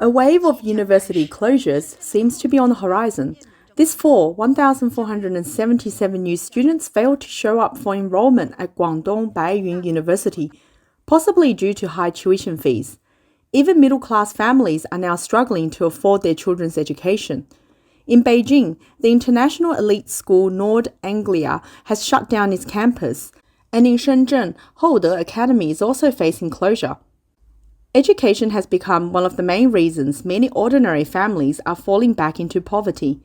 A wave of university closures seems to be on the horizon. This fall, 1,477 new students failed to show up for enrollment at Guangdong Baiyun University, possibly due to high tuition fees. Even middle-class families are now struggling to afford their children's education. In Beijing, the international elite school Nord Anglia has shut down its campus, and in Shenzhen, Houde Academy is also facing closure. Education has become one of the main reasons many ordinary families are falling back into poverty.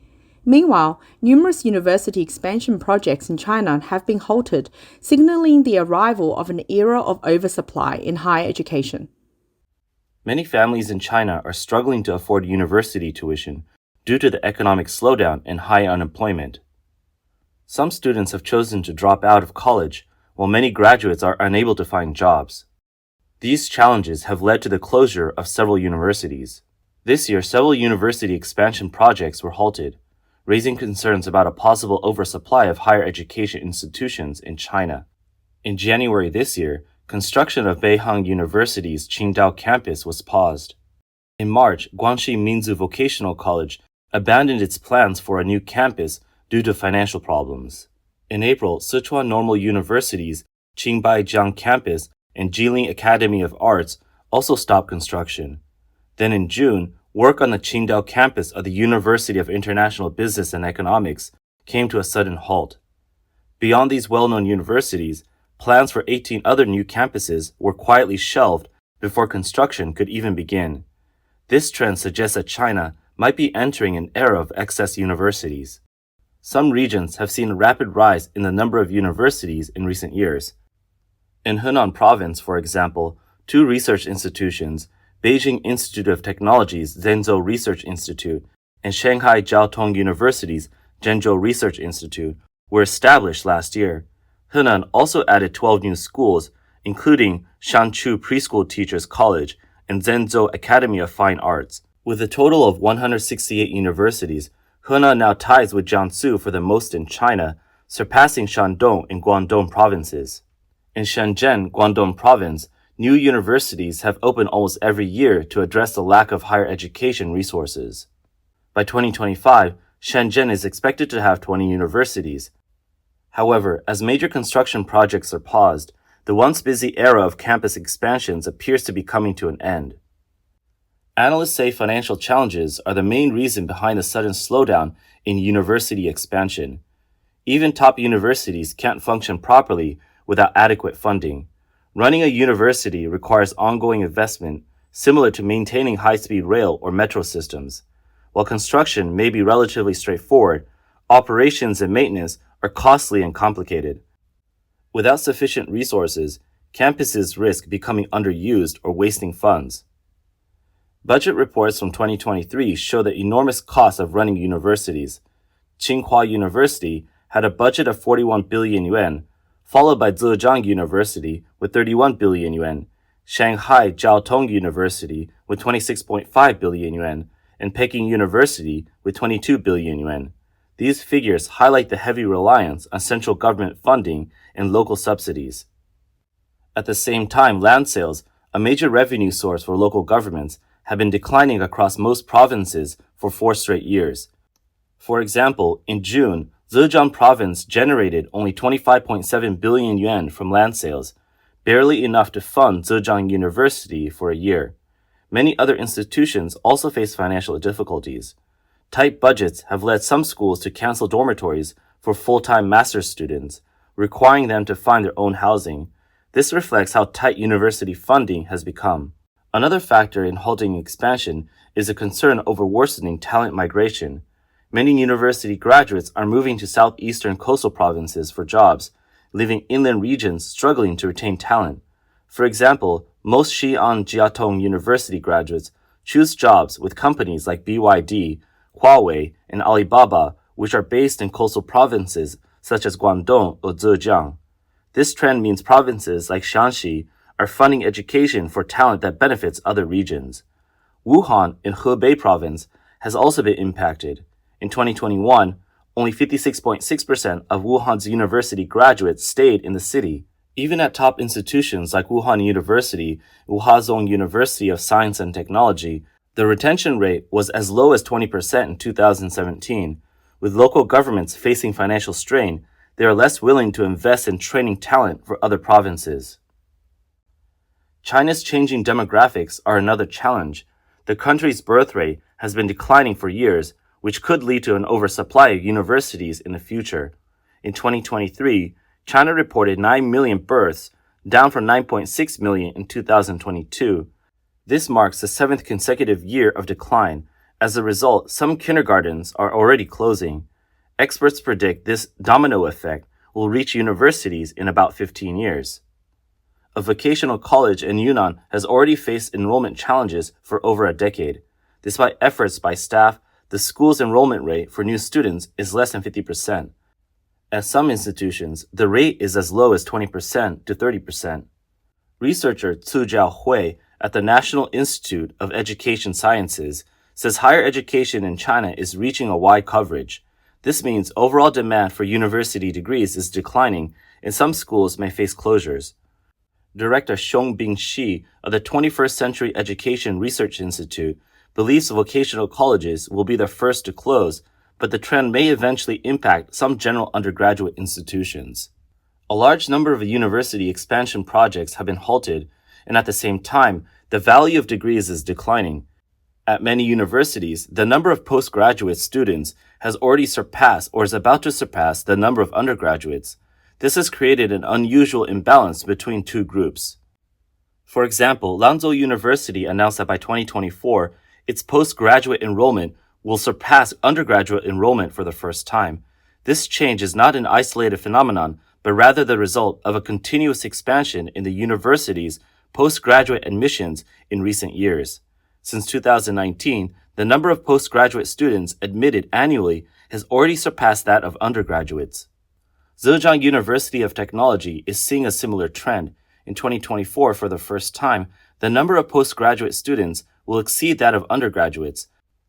Meanwhile, numerous university expansion projects in China have been halted, signaling the arrival of an era of oversupply in higher education. Many families in China are struggling to afford university tuition due to the economic slowdown and high unemployment. Some students have chosen to drop out of college, while many graduates are unable to find jobs. These challenges have led to the closure of several universities. This year, several university expansion projects were halted, raising concerns about a possible oversupply of higher education institutions in China. In January this year, construction of Beihang University's Qingdao campus was paused. In March, Guangxi Minzu Vocational College abandoned its plans for a new campus due to financial problems. In April, Sichuan Normal University's Qingbaijiang campus and Jilin Academy of Arts also stopped construction. Then in June, work on the Qingdao campus of the University of International Business and Economics came to a sudden halt. Beyond these well-known universities, plans for 18 other new campuses were quietly shelved before construction could even begin. This trend suggests that China might be entering an era of excess universities. Some regions have seen a rapid rise in the number of universities in recent years. In Henan Province, for example, two research institutions, Beijing Institute of Technology's Zhenzhou Research Institute and Shanghai Jiao Tong University's Zhenzhou Research Institute, were established last year. Henan also added 12 new schools, including Shanchu Preschool Teachers College and Zhenzhou Academy of Fine Arts. With a total of 168 universities, Henan now ties with Jiangsu for the most in China, surpassing Shandong and Guangdong provinces. In Shenzhen, Guangdong Province, new universities have opened almost every year to address the lack of higher education resources. By 2025, Shenzhen is expected to have 20 universities. However, as major construction projects are paused, the once busy era of campus expansions appears to be coming to an end. Analysts say financial challenges are the main reason behind the sudden slowdown in university expansion. Even top universities can't function properly without adequate funding. Running a university requires ongoing investment, similar to maintaining high-speed rail or metro systems. While construction may be relatively straightforward, operations and maintenance are costly and complicated. Without sufficient resources, campuses risk becoming underused or wasting funds. Budget reports from 2023 show the enormous cost of running universities. Tsinghua University had a budget of 41 billion yuan, followed by Zhejiang University with 31 billion yuan, Shanghai Jiao Tong University with 26.5 billion yuan, and Peking University with 22 billion yuan. These figures highlight the heavy reliance on central government funding and local subsidies. At the same time, land sales, a major revenue source for local governments, have been declining across most provinces for 4 straight years. For example, in June, Zhejiang Province generated only 25.7 billion yuan from land sales, barely enough to fund Zhejiang University for a year. Many other institutions also face financial difficulties. Tight budgets have led some schools to cancel dormitories for full-time master's students, requiring them to find their own housing. This reflects how tight university funding has become. Another factor in halting expansion is a concern over worsening talent migration. Many university graduates are moving to southeastern coastal provinces for jobs, leaving inland regions struggling to retain talent. For example, most Xi'an Jiatong University graduates choose jobs with companies like BYD, Huawei, and Alibaba, which are based in coastal provinces such as Guangdong or Zhejiang. This trend means provinces like Shaanxi are funding education for talent that benefits other regions. Wuhan in Hebei province has also been impacted. In 2021, only 56.6% of Wuhan's university graduates stayed in the city. Even at top institutions like Wuhan University, Wuhazong University of Science and Technology, the retention rate was as low as 20% in 2017. With local governments facing financial strain, they are less willing to invest in training talent for other provinces. China's changing demographics are another challenge. The country's birth rate has been declining for years, which could lead to an oversupply of universities in the future. In 2023, China reported 9 million births, down from 9.6 million in 2022. This marks the seventh consecutive year of decline. As a result, some kindergartens are already closing. Experts predict this domino effect will reach universities in about 15 years. A vocational college in Yunnan has already faced enrollment challenges for over a decade. Despite efforts by staff, the school's enrollment rate for new students is less than 50%. At some institutions, the rate is as low as 20% to 30%. Researcher Cu Jiahui at the National Institute of Education Sciences says higher education in China is reaching a wide coverage. This means overall demand for university degrees is declining, and some schools may face closures. Director Xiong Shi of the 21st Century Education Research Institute believes vocational colleges will be the first to close, but the trend may eventually impact some general undergraduate institutions. A large number of university expansion projects have been halted, and at the same time, the value of degrees is declining. At many universities, the number of postgraduate students has already surpassed or is about to surpass the number of undergraduates. This has created an unusual imbalance between two groups. For example, Lanzhou University announced that by 2024, its postgraduate enrollment will surpass undergraduate enrollment for the first time. This change is not an isolated phenomenon, but rather the result of a continuous expansion in the university's postgraduate admissions in recent years. Since 2019, the number of postgraduate students admitted annually has already surpassed that of undergraduates. Zhejiang University of Technology is seeing a similar trend. In 2024, for the first time, the number of postgraduate students will exceed that of undergraduates.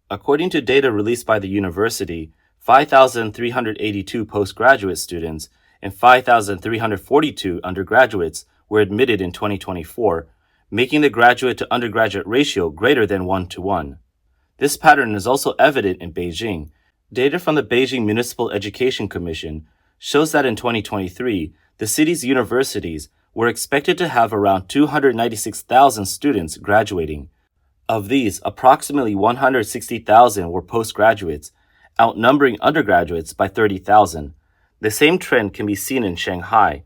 According to data released by the university, 5,382 postgraduate students and 5,342 undergraduates were admitted in 2024, making the graduate to undergraduate ratio greater than 1:1. This pattern is also evident in Beijing. Data from the Beijing Municipal Education Commission shows that in 2023, the city's universities were expected to have around 296,000 students graduating. Of these, approximately 160,000 were postgraduates, outnumbering undergraduates by 30,000. The same trend can be seen in Shanghai.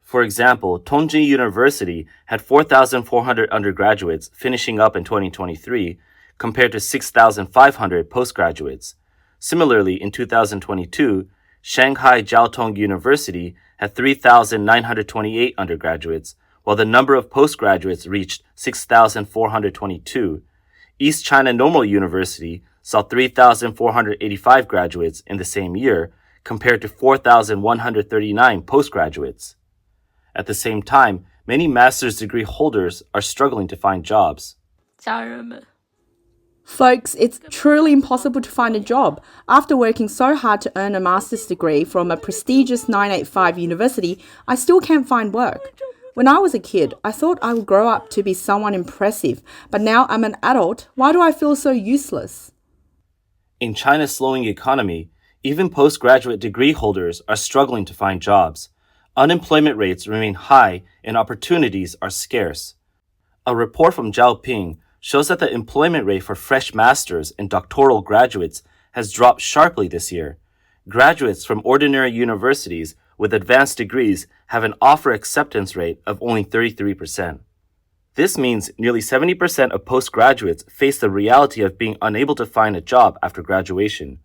For example, Tongji University had 4,400 undergraduates finishing up in 2023, compared to 6,500 postgraduates. Similarly, in 2022, Shanghai Jiaotong University had 3,928 undergraduates, while the number of postgraduates reached 6,422. East China Normal University saw 3,485 graduates in the same year, compared to 4,139 postgraduates. At the same time, many master's degree holders are struggling to find jobs. 家人们 Folks, it's truly impossible to find a job. After working so hard to earn a master's degree from a prestigious 985 university, I still can't find work. When I was a kid, I thought I would grow up to be someone impressive, but now I'm an adult. Why do I feel so useless? In China's slowing economy, even postgraduate degree holders are struggling to find jobs. Unemployment rates remain high and opportunities are scarce. A report from Zhaoping shows that the employment rate for fresh masters and doctoral graduates has dropped sharply this year. Graduates from ordinary universities with advanced degrees have an offer acceptance rate of only 33%. This means nearly 70% of postgraduates face the reality of being unable to find a job after graduation.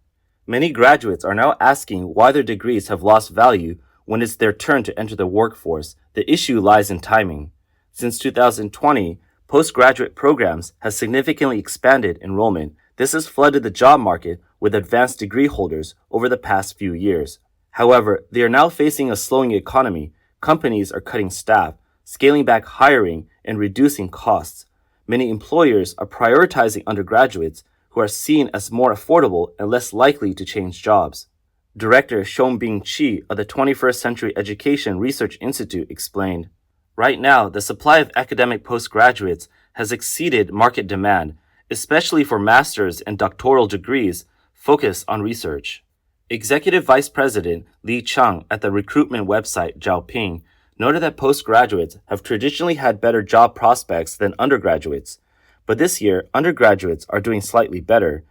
Many graduates are now asking why their degrees have lost value when it's their turn to enter the workforce. The issue lies in timing. Since 2020, postgraduate programs have significantly expanded enrollment. This has flooded the job market with advanced degree holders over the past few years. However, they are now facing a slowing economy. Companies are cutting staff, scaling back hiring, and reducing costs. Many employers are prioritizing undergraduates who are seen as more affordable and less likely to change jobs. Director Xiaobing Qi of the 21st Century Education Research Institute explained, "Right now, the supply of academic postgraduates has exceeded market demand, especially for master's and doctoral degrees focused on research." Executive Vice President Li Chang at the recruitment website Zhaoping noted that postgraduates have traditionally had better job prospects than undergraduates, but this year, undergraduates are doing slightly better.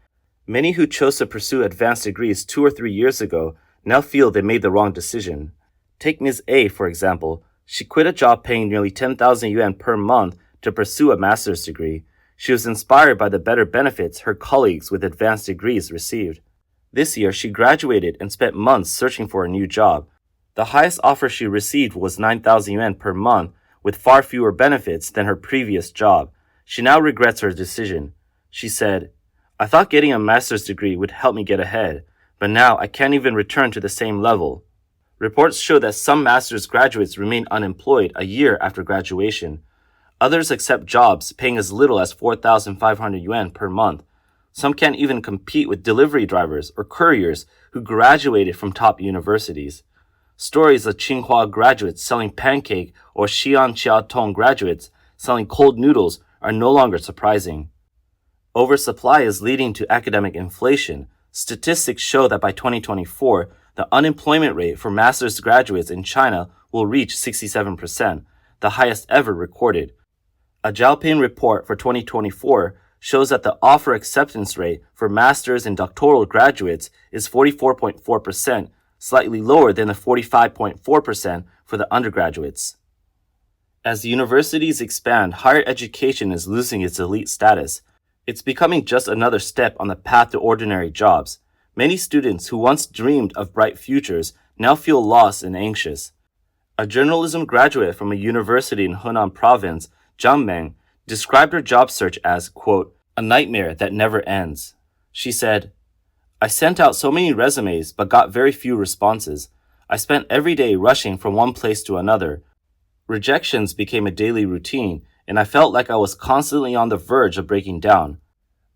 Many who chose to pursue advanced degrees 2 or 3 years ago now feel they made the wrong decision. Take Ms. A, for example. She quit a job paying nearly 10,000 yuan per month to pursue a master's degree. She was inspired by the better benefits her colleagues with advanced degrees received. This year, she graduated and spent months searching for a new job. The highest offer she received was 9,000 yuan per month, with far fewer benefits than her previous job. She now regrets her decision. She said, "I thought getting a master's degree would help me get ahead, but now I can't even return to the same level." Reports show that some master's graduates remain unemployed a year after graduation. Others accept jobs paying as little as 4,500 yuan per month. Some can't even compete with delivery drivers or couriers who graduated from top universities. Stories of Tsinghua graduates selling pancake or Xi'an Chiaotong graduates selling cold noodles are no longer surprising. Oversupply is leading to academic inflation. Statistics show that by 2024, the unemployment rate for master's graduates in China will reach 67%, the highest ever recorded. A Zhaopin report for 2024 shows that the offer acceptance rate for master's and doctoral graduates is 44.4%, slightly lower than the 45.4% for the undergraduates. As universities expand, higher education is losing its elite status. It's becoming just another step on the path to ordinary jobs. Many students who once dreamed of bright futures now feel lost and anxious. A journalism graduate from a university in Henan province, Zhang Meng, described her job search as, quote, "a nightmare that never ends." She said, "I sent out so many resumes but got very few responses. I spent every day rushing from one place to another. Rejections became a daily routine, and I felt like I was constantly on the verge of breaking down.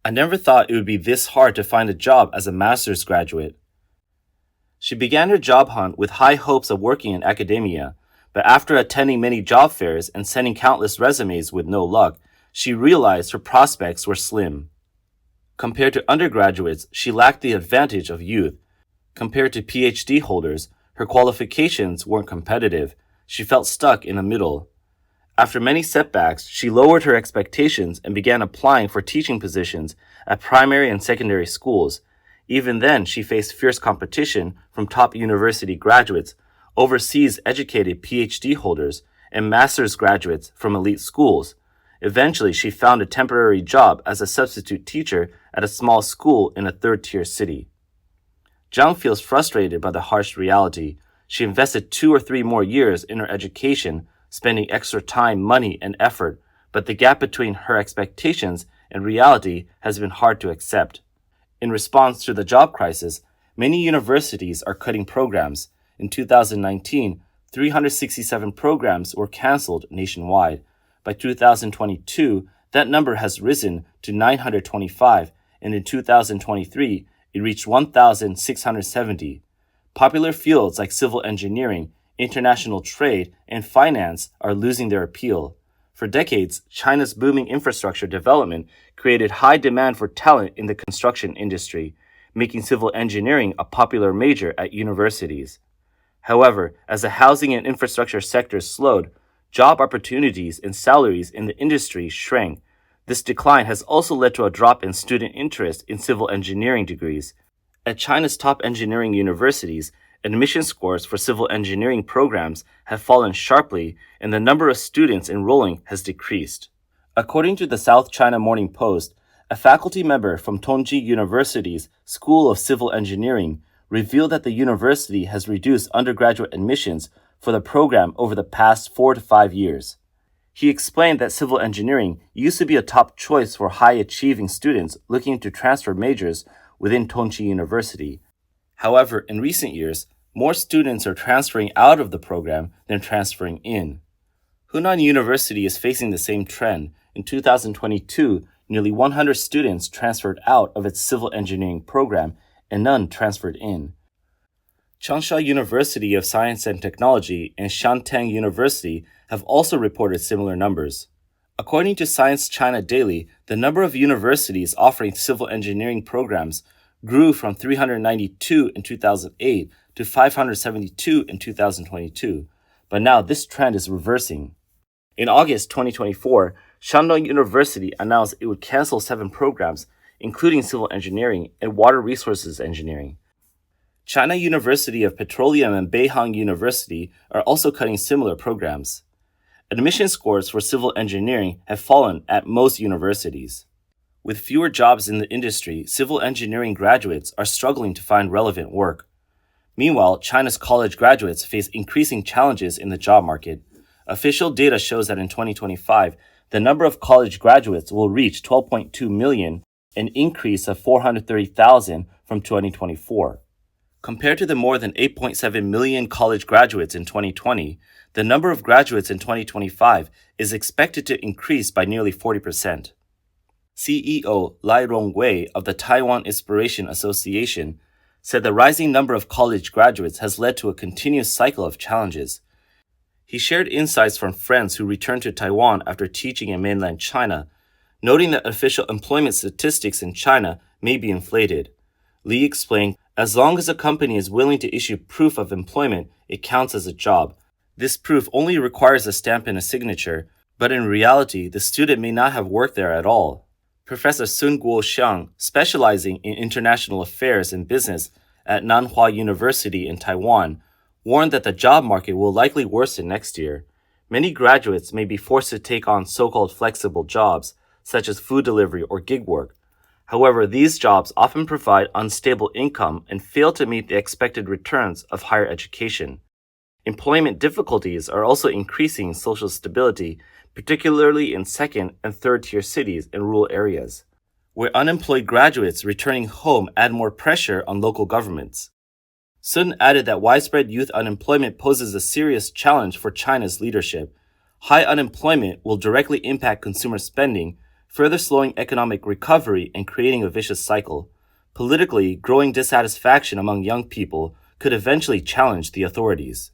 I never thought it would be this hard to find a job as a master's graduate." She began her job hunt with high hopes of working in academia, but after attending many job fairs and sending countless resumes with no luck, she realized her prospects were slim. Compared to undergraduates, she lacked the advantage of youth. Compared to PhD holders, her qualifications weren't competitive. She felt stuck in the middle. After many setbacks, she lowered her expectations and began applying for teaching positions at primary and secondary schools. Even then, she faced fierce competition from top university graduates, overseas educated PhD holders, and master's graduates from elite schools. Eventually, she found a temporary job as a substitute teacher at a small school in a third-tier city. Zhang feels frustrated by the harsh reality. She invested 2 or 3 more years in her education, spending extra time, money, and effort, but the gap between her expectations and reality has been hard to accept. In response to the job crisis, many universities are cutting programs. In 2019, 367 programs were canceled nationwide. By 2022, that number has risen to 925, and in 2023, it reached 1,670. Popular fields like civil engineering, international trade, and finance are losing their appeal. For decades, China's booming infrastructure development created high demand for talent in the construction industry, making civil engineering a popular major at universities. However, as the housing and infrastructure sectors slowed, job opportunities and salaries in the industry shrank. This decline has also led to a drop in student interest in civil engineering degrees. At China's top engineering universities, admission scores for civil engineering programs have fallen sharply, and the number of students enrolling has decreased. According to the South China Morning Post, a faculty member from Tongji University's School of Civil Engineering revealed that the university has reduced undergraduate admissions for the program over the past 4 to 5 years. He explained that civil engineering used to be a top choice for high-achieving students looking to transfer majors within Tongji University. However, in recent years, more students are transferring out of the program than transferring in. Hunan University is facing the same trend. In 2022, nearly 100 students transferred out of its civil engineering program and none transferred in. Changsha University of Science and Technology and Shantung University have also reported similar numbers. According to Science China Daily, the number of universities offering civil engineering programs grew from 392 in 2008 to 572 in 2022, but now this trend is reversing. In August 2024, Shandong University announced it would cancel 7 programs, including civil engineering and water resources engineering. China University of Petroleum and Beihang University are also cutting similar programs. Admission scores for civil engineering have fallen at most universities. With fewer jobs in the industry, civil engineering graduates are struggling to find relevant work. Meanwhile, China's college graduates face increasing challenges in the job market. Official data shows that in 2025, the number of college graduates will reach 12.2 million, an increase of 430,000 from 2024. Compared to the more than 8.7 million college graduates in 2020, the number of graduates in 2025 is expected to increase by nearly 40%. CEO Lai Rongwei of the Taiwan Inspiration Association said the rising number of college graduates has led to a continuous cycle of challenges. He shared insights from friends who returned to Taiwan after teaching in mainland China, noting that official employment statistics in China may be inflated. Li explained, as long as a company is willing to issue proof of employment, it counts as a job. This proof only requires a stamp and a signature, but in reality, the student may not have worked there at all. Professor Sun Guoxiang, specializing in international affairs and business at Nanhua University in Taiwan, warned that the job market will likely worsen next year. Many graduates may be forced to take on so-called flexible jobs, such as food delivery or gig work. However, these jobs often provide unstable income and fail to meet the expected returns of higher education. Employment difficulties are also increasing social stability, particularly in second and third-tier cities and rural areas, where unemployed graduates returning home add more pressure on local governments. Sun added that widespread youth unemployment poses a serious challenge for China's leadership. High unemployment will directly impact consumer spending, further slowing economic recovery and creating a vicious cycle. Politically, growing dissatisfaction among young people could eventually challenge the authorities.